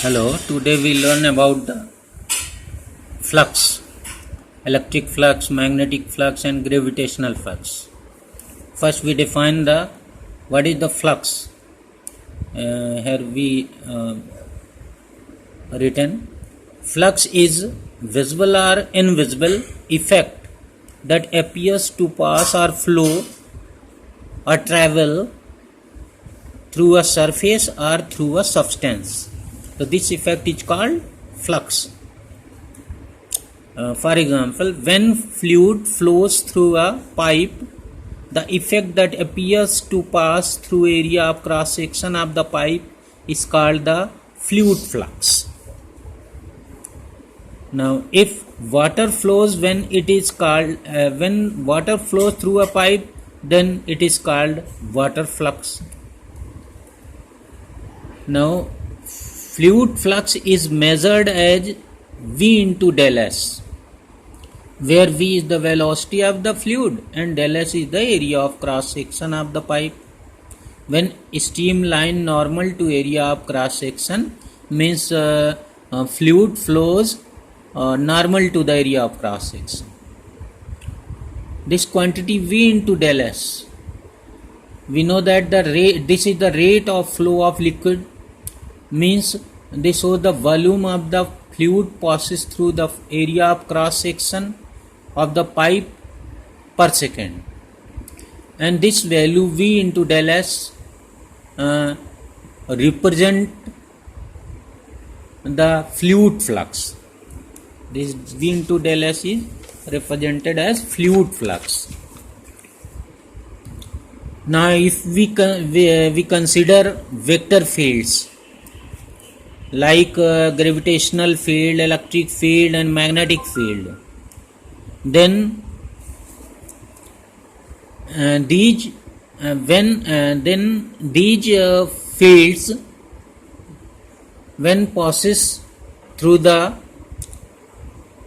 Hello, today we learn about the flux, electric flux, magnetic flux and gravitational flux. First we define the what is the flux. Here we written flux is visible or invisible effect that appears to pass or flow or travel through a surface or through a substance. So this effect is called flux. For example, when fluid flows through a pipe, the effect that appears to pass through area of cross section of the pipe is called the fluid flux. Now, if water flows when water flows through a pipe, then it is called water flux. Now, fluid flux is measured as V into del S, where V is the velocity of the fluid and del S is the area of cross section of the pipe. When stream line normal to area of cross section means fluid flows normal to the area of cross section. This quantity V into del S, we know that this is the rate of flow of liquid, means this shows the volume of the fluid passes through the area of cross section of the pipe per second, and this value V into del S represent the fluid flux. This V into del S is represented as fluid flux. Now if we consider vector fields like gravitational field, electric field and magnetic field, then these fields when passes through the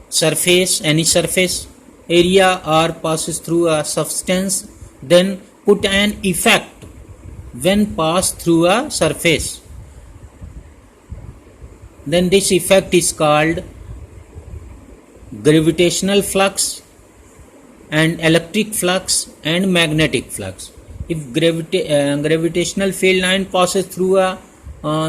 surface, any surface area, or passes through a substance, then put an effect when pass through a surface, then this effect is called gravitational flux and electric flux and magnetic flux. If gravitational field line passes through a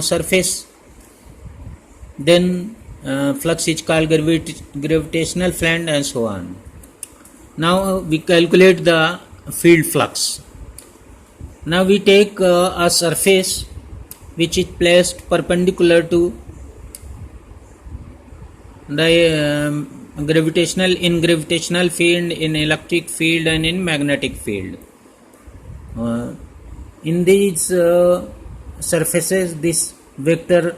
surface, then flux is called gravitational field and so on. Now we calculate the field flux. Now we take a surface which is placed perpendicular to the gravitational field, in electric field and in magnetic field. In these surfaces, this vector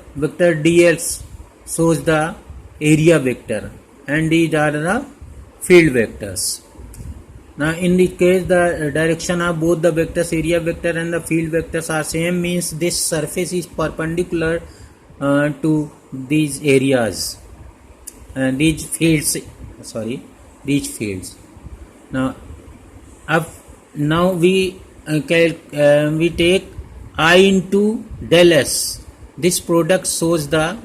ds shows the area vector and these are the field vectors. Now in this case, the direction of both the vectors, area vector and the field vectors, are same, means this surface is perpendicular to these areas and these fields. Now we take I into del S. This product shows the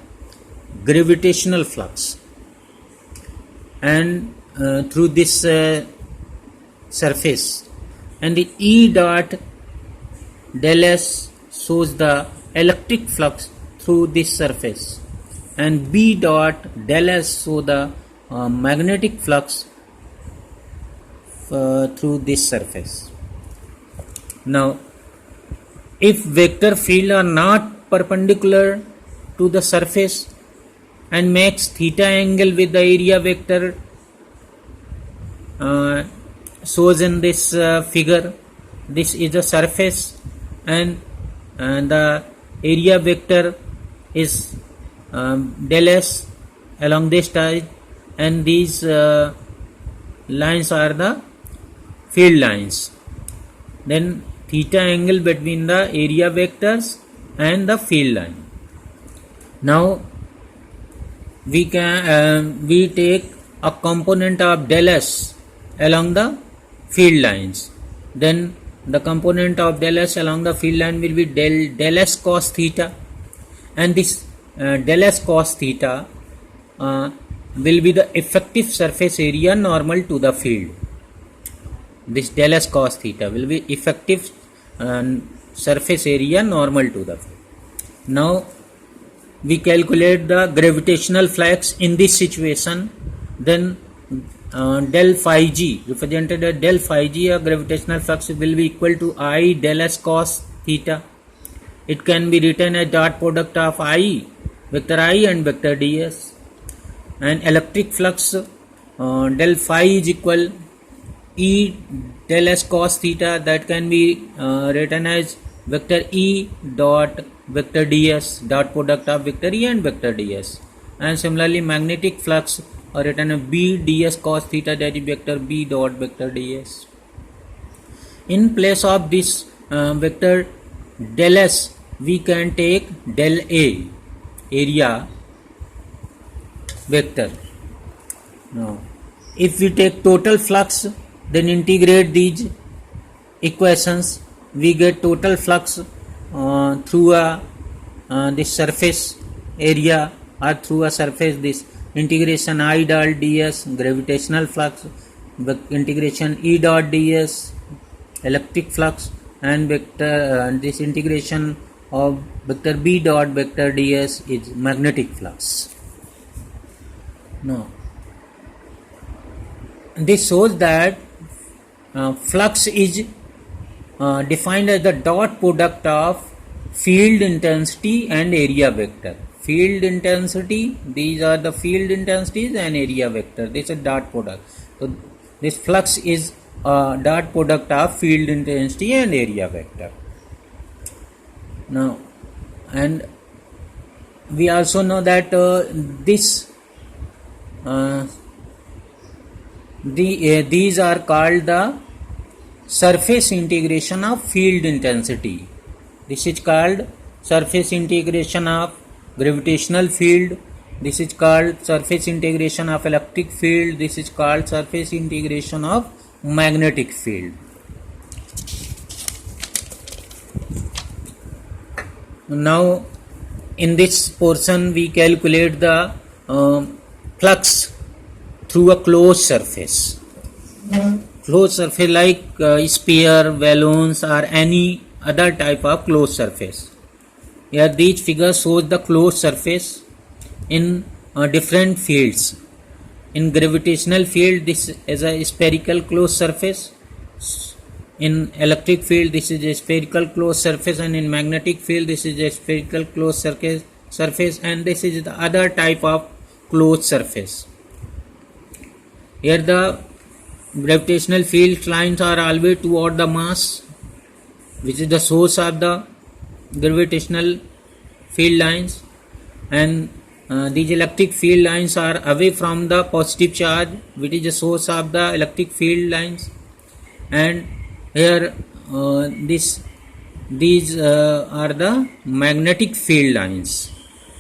gravitational flux, and through this surface, and the E dot del S shows the electric flux through this surface, and B dot del S show the magnetic flux through this surface. Now, if vector field are not perpendicular to the surface and makes theta angle with the area vector shows in this figure, this is the surface and the area vector is del S along this side, and these lines are the field lines. Then theta angle between the area vectors and the field line. Now we take a component of del S along the field lines, then the component of del S along the field line will be del S cos theta, and this del S cos theta will be the effective surface area normal to the field. This del S cos theta will be effective surface area normal to the field. Now we calculate the gravitational flux in this situation. Then del phi g, represented as del phi g, a gravitational flux will be equal to I del S cos theta. It can be written as dot product of I, vector I and vector ds. And electric flux del phi is equal E del S cos theta, that can be written as vector E dot vector ds, dot product of vector E and vector ds. And similarly magnetic flux written as B ds cos theta, that is vector B dot vector ds. In place of this vector del S, we can take del A, area vector. Now if we take total flux, then integrate these equations, we get total flux through this surface area or through a surface, this integration I dot ds gravitational flux, integration E dot ds electric flux, and vector this integration of vector B dot vector ds is magnetic flux. Now this shows that flux is defined as the dot product of field intensity and area vector. Field intensity, these are the field intensities, and area vector, this is dot product. So this flux is dot product of field intensity and area vector. Now, and we also know that these are called the surface integration of field intensity. This is called surface integration of gravitational field. This is called surface integration of electric field. This is called surface integration of magnetic field. Now in this portion we calculate the flux through a closed surface. Closed surface like sphere, balloons or any other type of closed surface. Here these figures shows the closed surface in different fields. In gravitational field this is a spherical closed surface. In electric field this is a spherical closed surface, and in magnetic field this is a spherical closed surface, and this is the other type of closed surface. Here the gravitational field lines are always toward the mass, which is the source of the gravitational field lines, and these electric field lines are away from the positive charge, which is the source of the electric field lines. And here these are the magnetic field lines,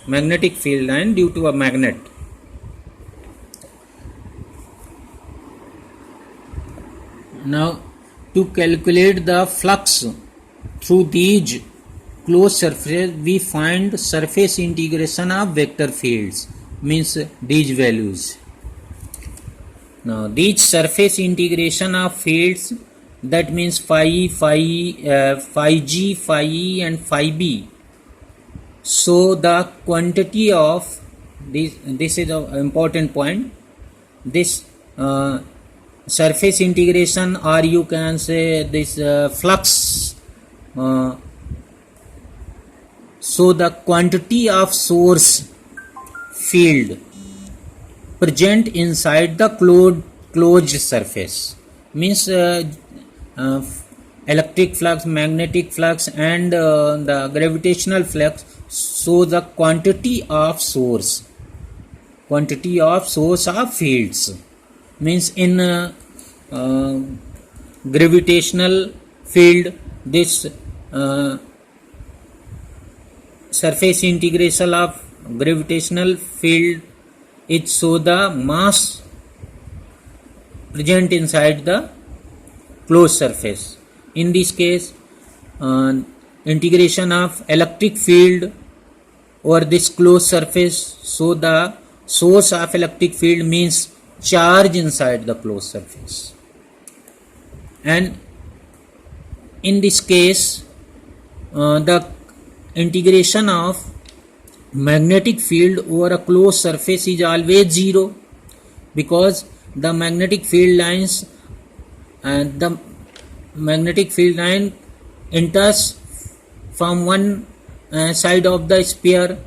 magnetic field line due to a magnet. Now to calculate the flux through these closed surfaces, we find surface integration of vector fields, means these values. Now these surface integration of fields, that means phi g, phi e and phi b. So the quantity of this is an important point. This surface integration, or you can say this flux, so the quantity of source field present inside the closed surface, means electric flux, magnetic flux and the gravitational flux. So the quantity of source of fields, means in gravitational field this surface integration of gravitational field is so the mass present inside the closed surface. In this case integration of electric field over this closed surface. So the source of electric field means charge inside the closed surface. And in this case, the integration of magnetic field over a closed surface is always zero, because the magnetic field lines and the magnetic field line enters from one side of the sphere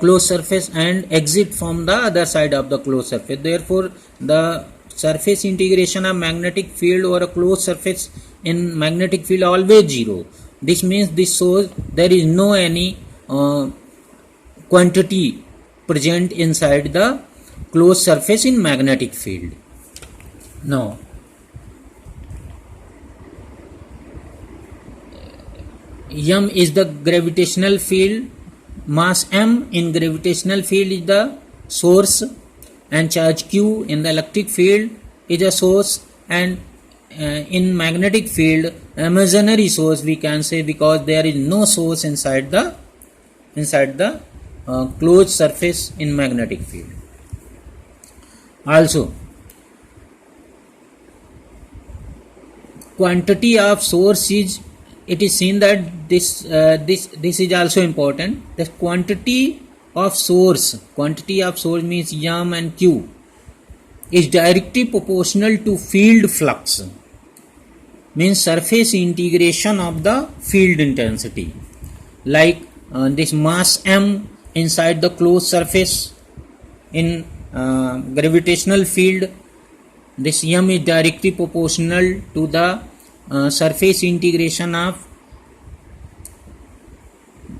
closed surface and exit from the other side of the closed surface. Therefore, the surface integration of magnetic field over a closed surface in magnetic field always zero. This means this shows there is no any quantity present inside the closed surface in magnetic field. Now, m is the gravitational field. Mass m in gravitational field is the source, and charge q in the electric field is a source, and in magnetic field imaginary source we can say, because there is no source inside the closed surface in magnetic field. Also, quantity of source is, it is seen that this is also important. The quantity of source means m and q is directly proportional to field flux, means surface integration of the field intensity. Like this mass m inside the closed surface in gravitational field, this m is directly proportional to the surface integration of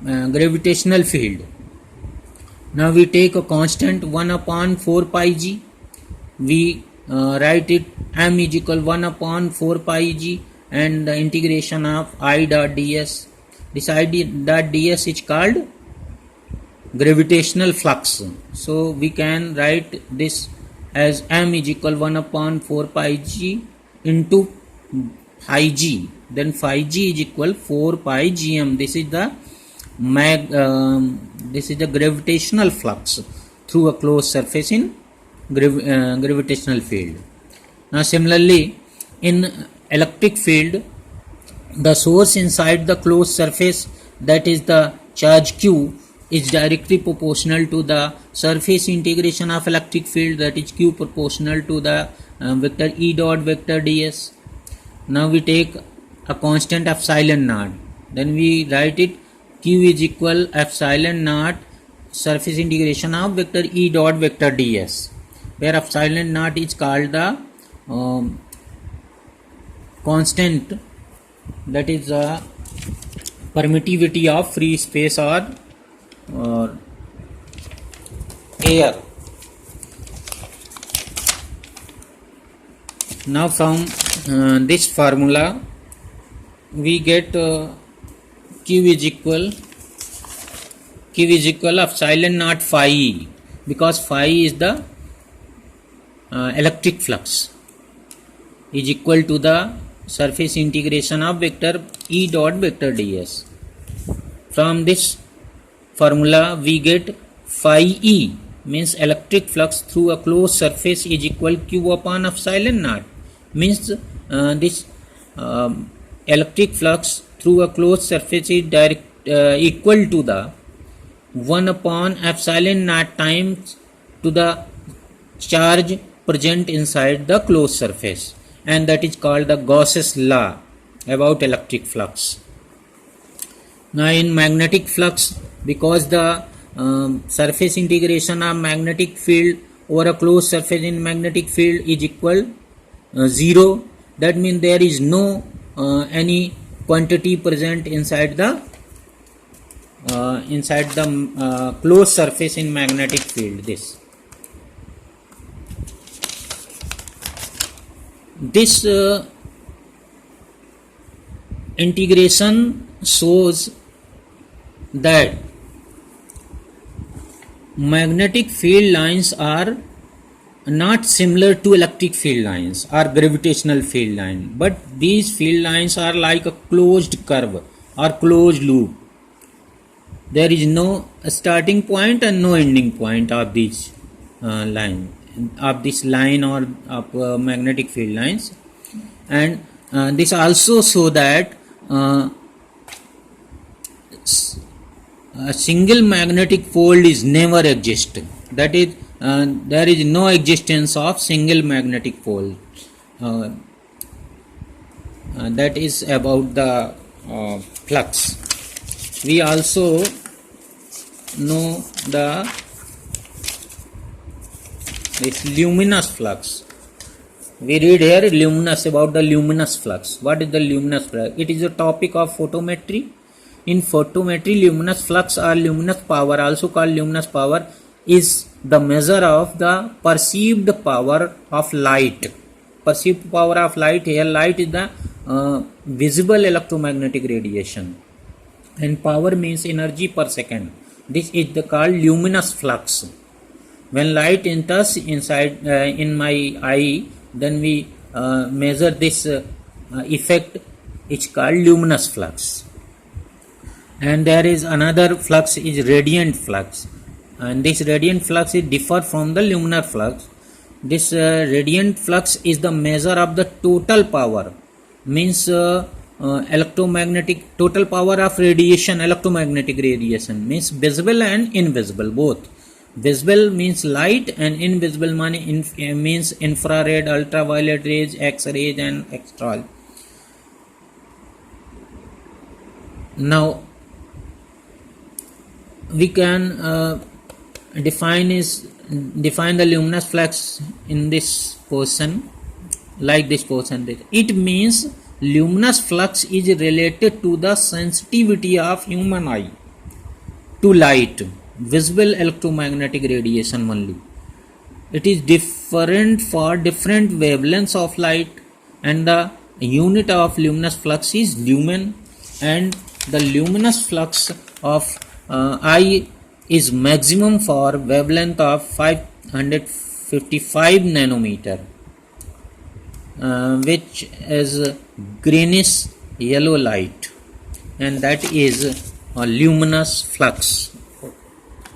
gravitational field. Now we take a constant 1 upon 4 pi g. We write it m is equal 1 upon 4 pi g and the integration of I dot ds. This I dot ds is called gravitational flux. So we can write this as m is equal 1 upon 4 pi g into phi g. Then phi g is equal 4 pi gm. This is the gravitational flux through a closed surface in gravitational field. Now similarly, in electric field, the source inside the closed surface, that is the charge q, is directly proportional to the surface integration of electric field, that is q proportional to the vector E dot vector ds. Now we take a constant epsilon naught, then we write it q is equal epsilon naught surface integration of vector E dot vector ds, where epsilon naught is called the constant, that is the permittivity of free space or air. Now from this formula we get q is equal epsilon naught phi e, because phi is the electric flux, is equal to the surface integration of vector E dot vector ds. From this formula we get phi e, means electric flux through a closed surface is equal q upon epsilon naught, means this electric flux through a closed surface is equal to the 1 upon epsilon naught times to the charge present inside the closed surface, and that is called the Gauss's law about electric flux. Now in magnetic flux, because the surface integration of magnetic field over a closed surface in magnetic field is equal 0, that means there is no any quantity present inside the closed surface in magnetic field. This integration shows that magnetic field lines are not similar to electric field lines or gravitational field line, but these field lines are like a closed curve or closed loop. there is no starting point and no ending point of this line, of this line or of magnetic field lines. And this also show that a single magnetic fold is never exist. That is, there is no existence of single magnetic fold. That is about the flux. We also know this luminous flux. We read here luminous, about the luminous flux. What is the luminous flux? It is a topic of photometry. In photometry, luminous flux or luminous power, also called luminous power, is the measure of the perceived power of light. Perceived power of light, here light is the visible electromagnetic radiation, and power means energy per second. This is called luminous flux. When light enters inside in my eye, then we measure this effect. It's called luminous flux. And there is another flux, is radiant flux, and this radiant flux is differ from the luminous flux. This radiant flux is the measure of the total power, means electromagnetic total power of radiation, electromagnetic radiation, means visible and invisible both. Visible means light, and invisible means infrared, ultraviolet rays, X-rays and extra. Now we can define the luminous flux in this portion, like this portion. It means luminous flux is related to the sensitivity of human eye to light, visible electromagnetic radiation only. It is different for different wavelengths of light, and the unit of luminous flux is lumen, and the luminous flux of eye is maximum for wavelength of 555 nanometer, which is greenish yellow light, and that is a luminous flux.